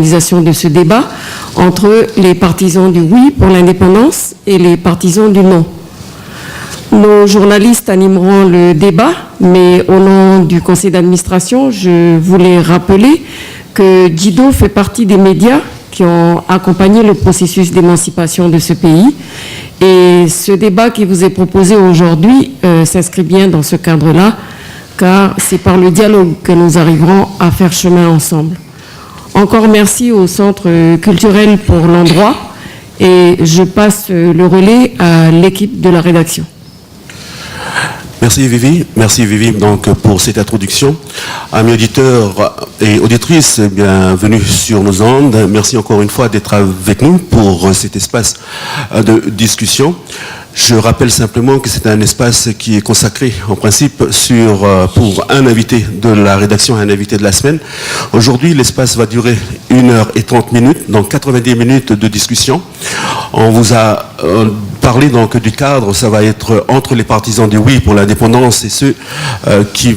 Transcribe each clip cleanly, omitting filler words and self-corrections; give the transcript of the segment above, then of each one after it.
de ce débat entre les partisans du oui pour l'indépendance et les partisans du non. Nos journalistes animeront le débat, mais au nom du conseil d'administration, je voulais rappeler que JIDO fait partie des médias qui ont accompagné le processus d'émancipation de ce pays. Et ce débat qui vous est proposé aujourd'hui s'inscrit bien dans ce cadre-là, car c'est par le dialogue que nous arriverons à faire chemin ensemble. Encore merci au Centre culturel pour l'endroit et je passe le relais à l'équipe de la rédaction. Merci Vivi donc, pour cette introduction. Amis auditeurs et auditrices, bienvenue sur nos ondes. Merci encore une fois d'être avec nous pour cet espace de discussion. Je rappelle simplement que c'est un espace qui est consacré en principe pour un invité de la rédaction, un invité de la semaine. Aujourd'hui, l'espace va durer 1h30, donc 90 minutes de discussion. On vous a parlé donc du cadre, ça va être entre les partisans du oui pour l'indépendance et ceux qui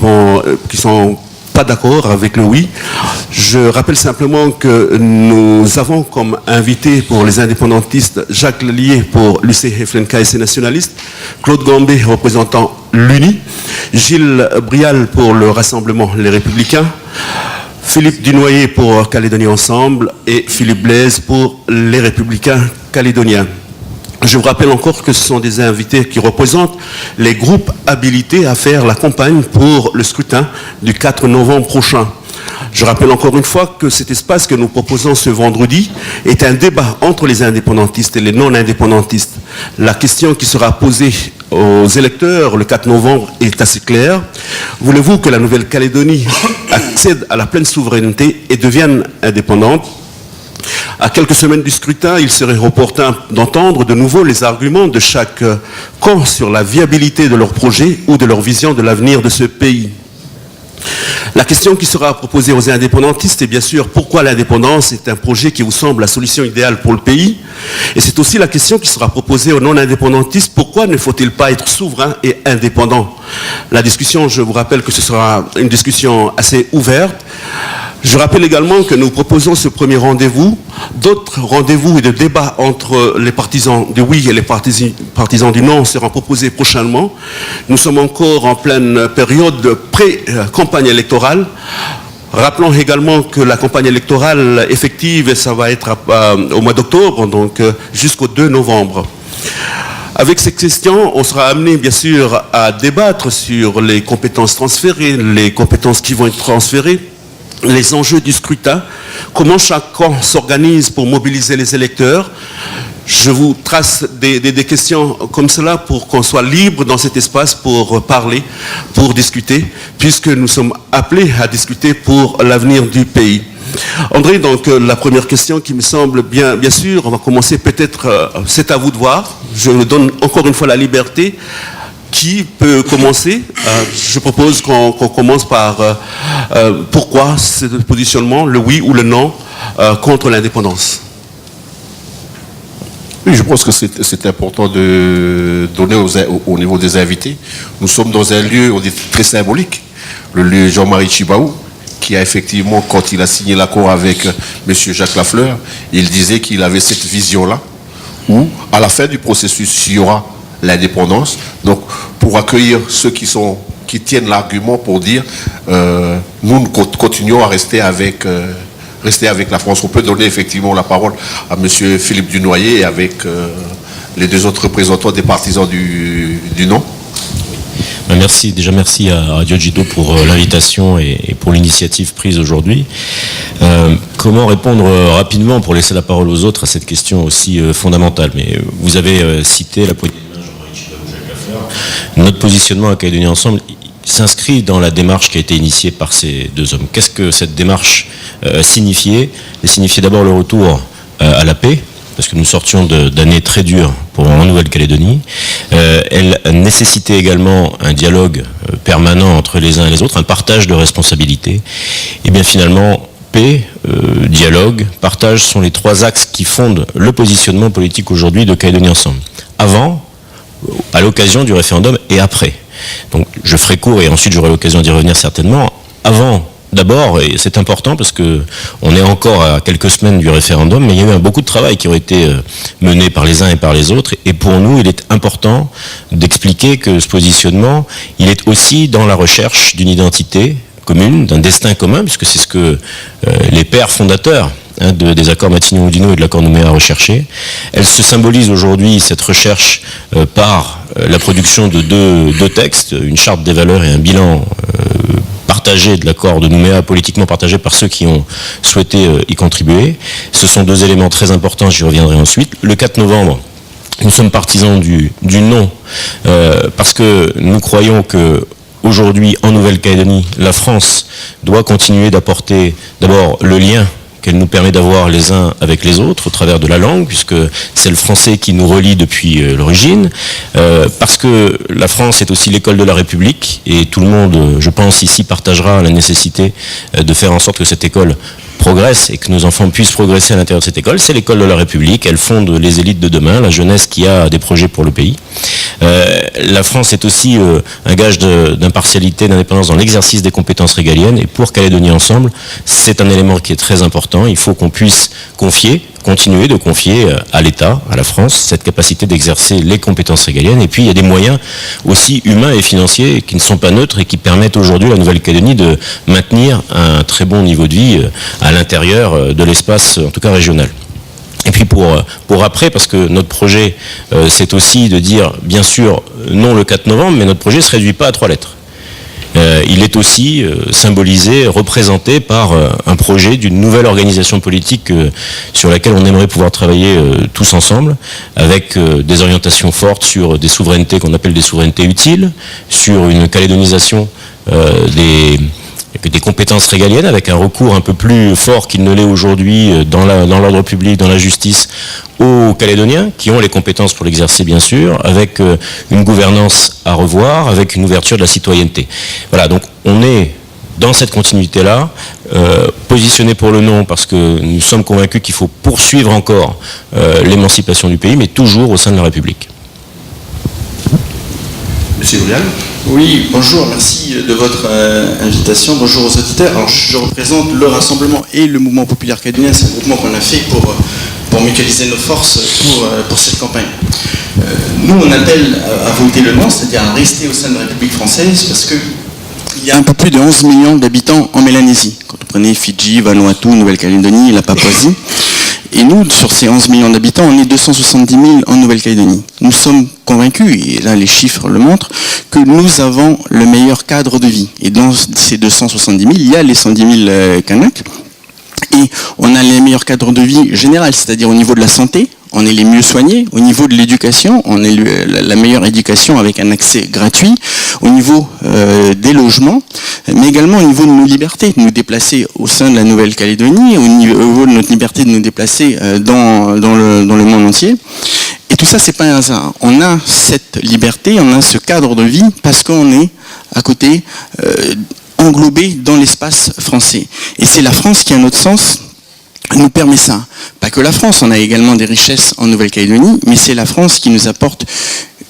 sont pas d'accord avec le oui. Je rappelle simplement que nous avons comme invité pour les indépendantistes Jacques Lallier pour l'UC FLNK et ses nationalistes, Claude Gambé représentant l'UNI, Gilles Brial pour le Rassemblement Les Républicains, Philippe Dunoyer pour Calédonie Ensemble et Philippe Blaise pour les Républicains calédoniens. Je vous rappelle encore que ce sont des invités qui représentent les groupes habilités à faire la campagne pour le scrutin du 4 novembre prochain. Je rappelle encore une fois que cet espace que nous proposons ce vendredi est un débat entre les indépendantistes et les non-indépendantistes. La question qui sera posée aux électeurs le 4 novembre est assez claire. Voulez-vous que la Nouvelle-Calédonie accède à la pleine souveraineté et devienne indépendante ? À quelques semaines du scrutin, il serait opportun d'entendre de nouveau les arguments de chaque camp sur la viabilité de leur projet ou de leur vision de l'avenir de ce pays. La question qui sera proposée aux indépendantistes est bien sûr pourquoi l'indépendance est un projet qui vous semble la solution idéale pour le pays. Et c'est aussi la question qui sera proposée aux non-indépendantistes, pourquoi ne faut-il pas être souverain et indépendant? La discussion, je vous rappelle que ce sera une discussion assez ouverte. Je rappelle également que nous proposons ce premier rendez-vous. D'autres rendez-vous et de débats entre les partisans du oui et les partisans du non seront proposés prochainement. Nous sommes encore en pleine période de pré-campagne électorale. Rappelons également que la campagne électorale effective, ça va être au mois d'octobre, donc jusqu'au 2 novembre. Avec ces questions, on sera amené bien sûr à débattre sur les compétences transférées, les compétences qui vont être transférées, les enjeux du scrutin, comment chaque camp s'organise pour mobiliser les électeurs. Je vous trace des questions comme cela pour qu'on soit libre dans cet espace pour parler, pour discuter, puisque nous sommes appelés à discuter pour l'avenir du pays. André, donc la première question qui me semble bien sûr, on va commencer peut-être, c'est à vous de voir, je vous donne encore une fois la liberté. Qui peut commencer? Je propose qu'on commence par pourquoi ce positionnement, le oui ou le non, contre l'indépendance. Oui, je pense que c'est important de donner au niveau des invités. Nous sommes dans un lieu très symbolique, le lieu Jean-Marie Tjibaou, qui a effectivement, quand il a signé l'accord avec M. Jacques Lafleur, il disait qu'il avait cette vision-là, où à la fin du processus, il y aura l'indépendance. Donc, pour accueillir ceux qui tiennent l'argument pour dire nous continuons à rester avec la France. On peut donner effectivement la parole à M. Philippe Dunoyer et avec les deux autres représentants des partisans du non. Merci à Radio JIDO pour l'invitation et pour l'initiative prise aujourd'hui. Comment répondre rapidement pour laisser la parole aux autres à cette question aussi fondamentale? Mais vous avez cité la poignée de main Jean-Marie Tjibaou, Jacques Lafleur. Notre positionnement à Calédonie Ensemble s'inscrit dans la démarche qui a été initiée par ces deux hommes. Qu'est-ce que cette démarche signifiait? Elle signifiait d'abord le retour à la paix, parce que nous sortions d'années très dures en Nouvelle-Calédonie. Elle nécessitait également un dialogue permanent entre les uns et les autres, un partage de responsabilités. Et bien finalement, paix, dialogue, partage sont les trois axes qui fondent le positionnement politique aujourd'hui de Calédonie Ensemble. Avant, à l'occasion du référendum et après. Donc je ferai court et ensuite j'aurai l'occasion d'y revenir certainement. Avant D'abord, et c'est important parce que on est encore à quelques semaines du référendum, mais il y a eu beaucoup de travail qui ont été mené par les uns et par les autres. Et pour nous, il est important d'expliquer que ce positionnement, il est aussi dans la recherche d'une identité commune, d'un destin commun, puisque c'est ce que les pères fondateurs des accords Matignon-Oudinot et de l'accord Nouméa recherché. Elle se symbolise aujourd'hui, cette recherche, par la production de deux textes, une charte des valeurs et un bilan partagé de l'accord de Nouméa, politiquement partagé par ceux qui ont souhaité y contribuer. Ce sont deux éléments très importants, j'y reviendrai ensuite. Le 4 novembre, nous sommes partisans du non, parce que nous croyons que aujourd'hui, en Nouvelle-Calédonie, la France doit continuer d'apporter d'abord le lien qu'elle nous permet d'avoir les uns avec les autres au travers de la langue, puisque c'est le français qui nous relie depuis l'origine, parce que la France est aussi l'école de la République, et tout le monde, je pense, ici partagera la nécessité de faire en sorte que cette école progresse et que nos enfants puissent progresser à l'intérieur de cette école. C'est l'école de la République, elle fonde les élites de demain, la jeunesse qui a des projets pour le pays. La France est aussi un gage d'impartialité, d'indépendance dans l'exercice des compétences régaliennes, et pour Calédonie Ensemble, c'est un élément qui est très important. Il faut qu'on puisse continuer de confier à l'État, à la France, cette capacité d'exercer les compétences régaliennes. Et puis il y a des moyens aussi humains et financiers qui ne sont pas neutres et qui permettent aujourd'hui à la Nouvelle-Calédonie de maintenir un très bon niveau de vie à l'intérieur de l'espace, en tout cas régional. Et puis pour après, parce que notre projet, c'est aussi de dire, bien sûr, non le 4 novembre, mais notre projet ne se réduit pas à 3 lettres. Il est aussi symbolisé, représenté par un projet d'une nouvelle organisation politique sur laquelle on aimerait pouvoir travailler tous ensemble, avec des orientations fortes sur des souverainetés qu'on appelle des souverainetés utiles, sur une calédonisation des compétences régaliennes, avec un recours un peu plus fort qu'il ne l'est aujourd'hui dans l'ordre public, dans la justice, aux Calédoniens, qui ont les compétences pour l'exercer bien sûr, avec une gouvernance à revoir, avec une ouverture de la citoyenneté. Voilà, donc on est dans cette continuité-là, positionné pour le non, parce que nous sommes convaincus qu'il faut poursuivre encore l'émancipation du pays, mais toujours au sein de la République. Monsieur Brial. Oui, bonjour, merci de votre invitation. Bonjour aux auditeurs. Alors, je représente le Rassemblement et le Mouvement populaire calédonien. C'est un groupement qu'on a fait pour mutualiser nos forces pour cette campagne. Nous, on appelle à voter le non, c'est-à-dire à rester au sein de la République française, parce qu'il y a un peu plus de 11 millions d'habitants en Mélanésie. Quand vous prenez Fidji, Vanuatu, Nouvelle-Calédonie, la Papouasie. Et nous, sur ces 11 millions d'habitants, on est 270 000 en Nouvelle-Calédonie. Nous sommes convaincus, et là les chiffres le montrent, que nous avons le meilleur cadre de vie. Et dans ces 270 000, il y a les 110 000 Kanaks. Et on a les meilleurs cadres de vie général, c'est-à-dire au niveau de la santé, on est les mieux soignés. Au niveau de l'éducation, on est la meilleure éducation avec un accès gratuit. Au niveau des logements, mais également au niveau de nos libertés, de nous déplacer au sein de la Nouvelle-Calédonie, au niveau de notre liberté de nous déplacer dans le monde entier. Et tout ça, c'est pas un hasard. On a cette liberté, on a ce cadre de vie parce qu'on est à côté, englobé dans l'espace français. Et c'est la France qui, à notre sens, nous permet ça. Pas que la France, on a également des richesses en Nouvelle-Calédonie, mais c'est la France qui nous apporte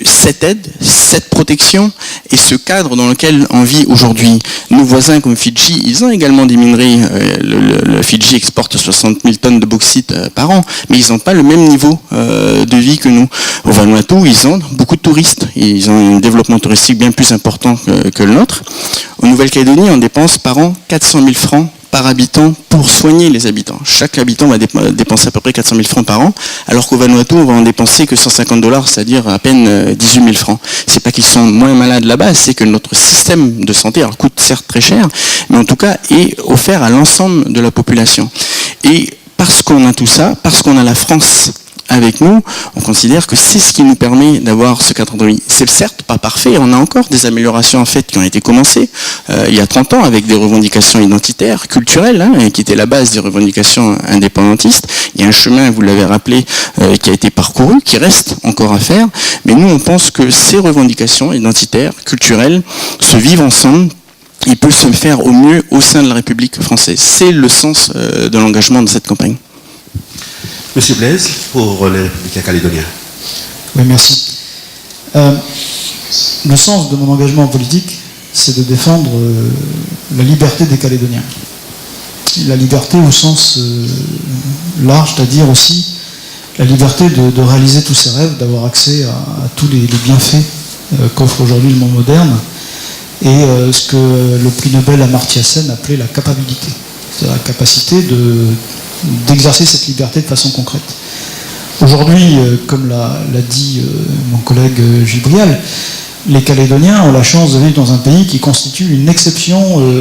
cette aide, cette protection et ce cadre dans lequel on vit aujourd'hui. Nos voisins comme Fidji, ils ont également des minerais. Le Fidji exporte 60 000 tonnes de bauxite par an, mais ils n'ont pas le même niveau de vie que nous. Au Vanuatu, ils ont beaucoup de touristes. Ils ont un développement touristique bien plus important que le nôtre. En Nouvelle-Calédonie, on dépense par an 400 000 francs par habitant pour soigner les habitants. Chaque habitant va dépenser à peu près 400 000 francs par an, alors qu'au Vanuatu, on va en dépenser que 150 $, c'est-à-dire à peine 18 000 francs. C'est pas qu'ils sont moins malades là-bas, c'est que notre système de santé, alors coûte certes très cher, mais en tout cas est offert à l'ensemble de la population. Et parce qu'on a tout ça, parce qu'on a la France avec nous, on considère que c'est ce qui nous permet d'avoir ce cadre de vie. C'est certes pas parfait, on a encore des améliorations en fait qui ont été commencées il y a 30 ans avec des revendications identitaires, culturelles, qui étaient la base des revendications indépendantistes. Il y a un chemin, vous l'avez rappelé, qui a été parcouru, qui reste encore à faire, mais nous on pense que ces revendications identitaires, culturelles, se vivent ensemble. Il peut se faire au mieux au sein de la République française. C'est le sens de l'engagement de cette campagne. Monsieur Blaise, pour les Républicains calédoniens. Oui, merci. Le sens de mon engagement politique, c'est de défendre la liberté des Calédoniens. La liberté au sens large, c'est-à-dire aussi la liberté de réaliser tous ses rêves, d'avoir accès à tous les bienfaits qu'offre aujourd'hui le monde moderne, et ce que le prix Nobel Amartya Sen appelait la capacité. C'est-à-dire la capacité d'exercer cette liberté de façon concrète. Aujourd'hui, comme l'a dit mon collègue Gibrial, les Calédoniens ont la chance de vivre dans un pays qui constitue une exception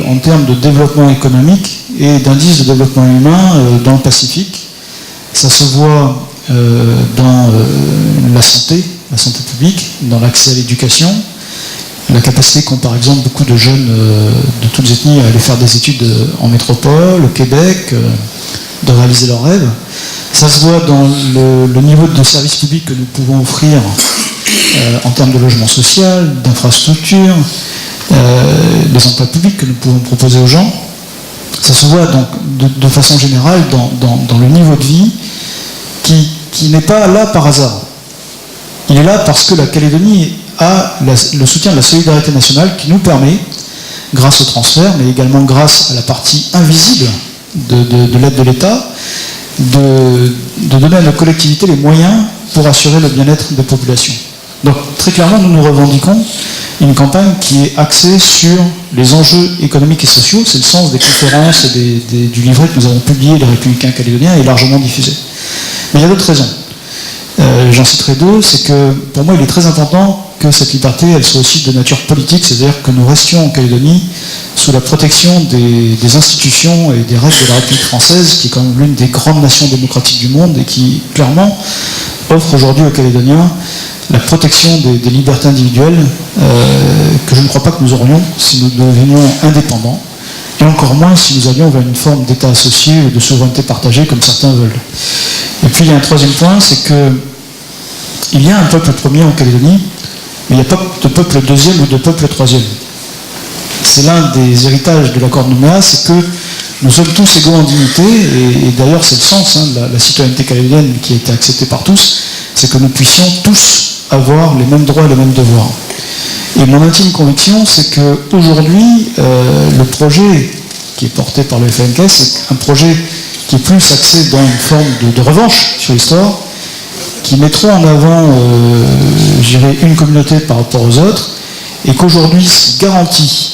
en termes de développement économique et d'indice de développement humain dans le Pacifique. Ça se voit dans la santé publique, dans l'accès à l'éducation, la capacité qu'ont par exemple beaucoup de jeunes de toutes ethnies à aller faire des études en métropole, au Québec, de réaliser leurs rêves. Ça se voit dans le niveau de services publics que nous pouvons offrir en termes de logement social, d'infrastructures, des emplois publics que nous pouvons proposer aux gens. Ça se voit donc de façon générale dans le niveau de vie qui n'est pas là par hasard. Il est là parce que la Calédonie a le soutien de la solidarité nationale qui nous permet, grâce au transfert, mais également grâce à la partie invisible de l'aide de l'État, de donner à nos collectivités les moyens pour assurer le bien-être des populations. Donc très clairement, nous nous revendiquons une campagne qui est axée sur les enjeux économiques et sociaux. C'est le sens des conférences et du livret que nous avons publié, les Républicains calédoniens, et largement diffusé. Mais il y a d'autres raisons. J'en citerai deux. C'est que pour moi, il est très important que cette liberté, elle soit aussi de nature politique, c'est-à-dire que nous restions en Calédonie sous la protection des institutions et des règles de la République française, qui est quand même l'une des grandes nations démocratiques du monde et qui, clairement, offre aujourd'hui aux Calédoniens la protection des libertés individuelles que je ne crois pas que nous aurions si nous devenions indépendants, et encore moins si nous allions vers une forme d'État associé ou de souveraineté partagée comme certains veulent. Et puis il y a un troisième point, c'est qu'il y a un peuple premier en Calédonie, mais il n'y a pas de peuple deuxième ou de peuple troisième. C'est l'un des héritages de l'accord de Nouméa, c'est que nous sommes tous égaux en dignité, et d'ailleurs c'est le sens de la citoyenneté calédonienne qui a été acceptée par tous, c'est que nous puissions tous avoir les mêmes droits et les mêmes devoirs. Et mon intime conviction, c'est qu'aujourd'hui, le projet qui est porté par le FNK, c'est un projet qui est plus axé dans une forme de revanche sur l'histoire, qui mettront en avant, une communauté par rapport aux autres, et qu'aujourd'hui, ce qui garantit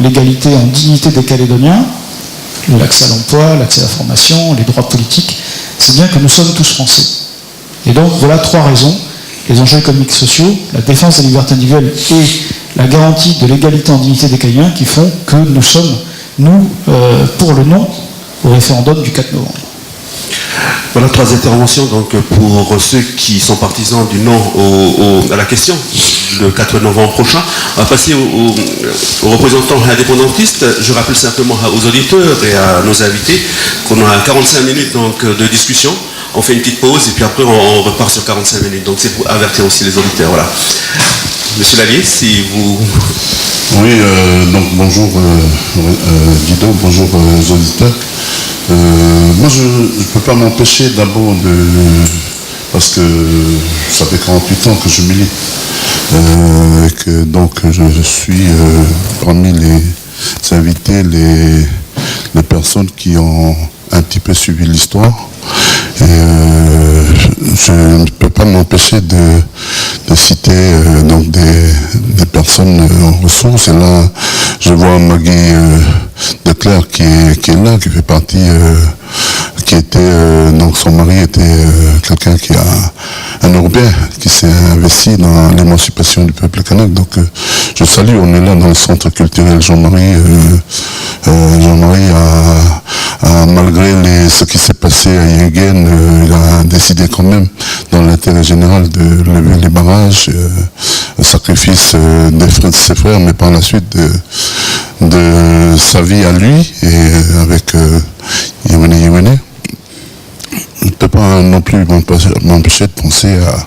l'égalité en dignité des Calédoniens, l'accès à l'emploi, l'accès à la formation, les droits politiques, c'est bien que nous sommes tous français. Et donc, voilà trois raisons: les enjeux économiques et sociaux, la défense des libertés individuelles et la garantie de l'égalité en dignité des Calédoniens qui font que nous sommes, pour le non au référendum du 4 novembre. Voilà trois interventions donc pour ceux qui sont partisans du non à la question le 4 novembre prochain. On va passer aux représentants indépendantistes. Je rappelle simplement aux auditeurs et à nos invités qu'on a 45 minutes donc, de discussion. On fait une petite pause et puis après on repart sur 45 minutes. Donc c'est pour avertir aussi les auditeurs. Voilà. Monsieur Lallier, si vous... Oui, donc bonjour Guido, bonjour aux auditeurs. Moi je ne peux pas m'empêcher d'abord parce que ça fait 48 ans que je milite, donc je suis parmi les invités, les personnes qui ont un petit peu suivi l'histoire. Et je ne peux pas m'empêcher de citer donc des personnes en ressources. Et là, je vois Maggie Declercq qui est là, qui fait partie, qui était, donc son mari était quelqu'un qui a un Européen qui s'est investi dans l'émancipation du peuple kanak. Donc je salue, on est là dans le centre culturel Jean-Marie. Jean-Marie a malgré ce qui s'est passé à Yingen, il a décidé quand même, dans l'intérêt général, de lever les barrages, le sacrifice de ses frères, mais par la suite de sa vie à lui, et avec Yéméné. Je ne peux pas non plus m'empêcher de penser à